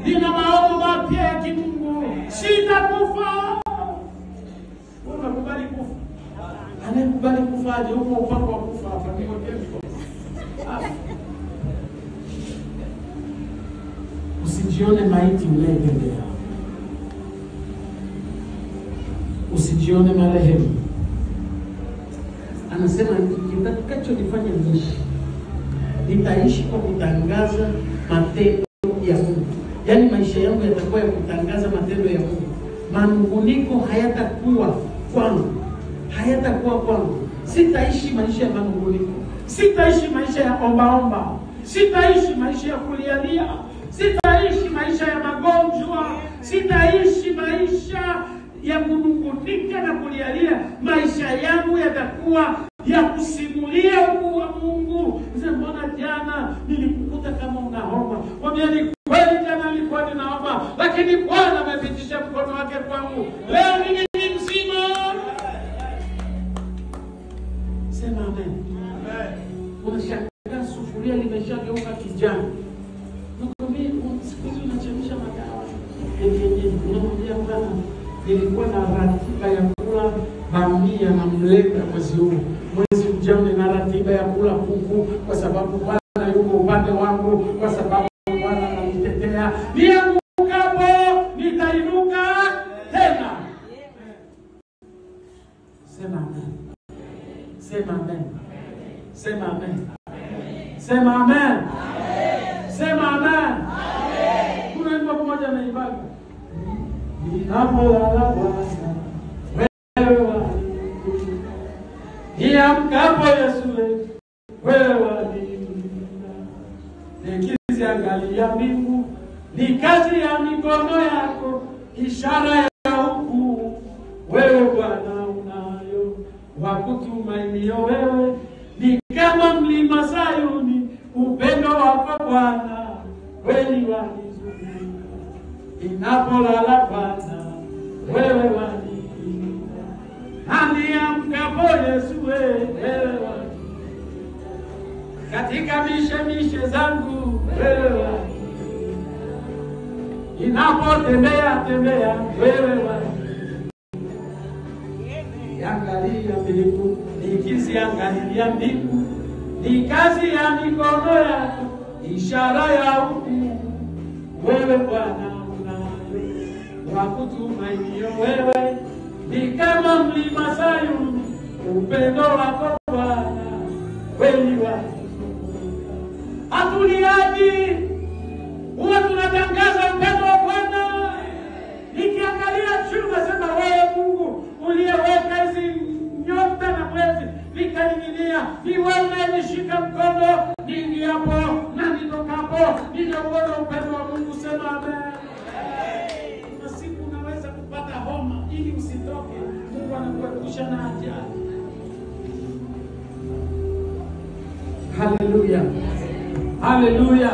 nina maono mapya ya kimungu, sitakufa. Unakubali kufa? Anayekubali kufa aje huko upako wa kufa hapa niko kesho. Usijione maiti unayetembea. Usijione marehemu. Anasema kitakachonifanya niishi, nitaishi kwa kutangaza matendo ya Mungu. Yaani maisha yangu yatakuwa ya kutangaza matendo ya Mungu. Manunguniko hayatakuwa kwangu. Hayatakuwa kwangu. Sitaishi maisha ya manunguniko. Sitaishi maisha ya omba. Sitaishi maisha ya kulialia. Sitaishi maisha ya magonjwa. Sitaishi maisha ya kunungunika na kulialia. Maisha yangu yatakuwa ya kusimulia ukuu wa Mungu. Mbona jana nilikukuta kama unaomba? Mwambie ni kweli jana nilikuwa ninaomba, lakini Bwana amepitisha mkono wake kwangu. Leo mimi mzima. Sema amen. Amen. Unashangaa sufuria limeshageuka kijani. Nakwambia siku hizi unachemsha madawa. Unamwambia Bwana, nilikuwa na ratiba ya kula bamia na mlenda mwezi huu. Mwezi ujao nina ratiba ya kula kuku kwa sababu Bwana yuko upande wangu, kwa sababu Bwana ananitetea. Niangukapo nitainuka tena. Sema amen. Sema amen. Sema amen. Sema amen. Sema amen. Kuna wimbo mmoja na ibada. Ninapolala Bwana, wewe wanilinda. Niamkapo Yesu, wewe wanilinda. Nikiziangalia mbingu, ni kazi ya mikono yako, ishara ya ukuu. Wewe Bwana unayo wakutumainio wewe, ni kama mlima Sayuni, upendo wako Bwana kweli wanizunguka. Ninapolala Bwana, wewe wanilinda. Niamkapo Yesu, wewe wanilinda. Katika mishemishe zangu, wewe wanilinda. Ninapotembea wewe wanilinda. Niangalia mbingu, nikiziangalia mbingu, ni kazi ya mikono yako, ishara ya ukuu. Wewe Bwana wakutumainio wewe, ni kama mlima Sayuni, upendo wako Bwana kweli wanizunguka. Hatuliaji, huwa tunatangaza upendo wa Bwana. Nikiangalia juu nasema wewe Mungu uliyeweka hizi nyota na mwezi vikaning'inia, ni wewe unayenishika mkono niingiapo na nitokapo, ninaona upendo wa Mungu. Sema amen. Kupata homa ili usitoke, Mungu anakuepusha na ajali. Haleluya. Haleluya.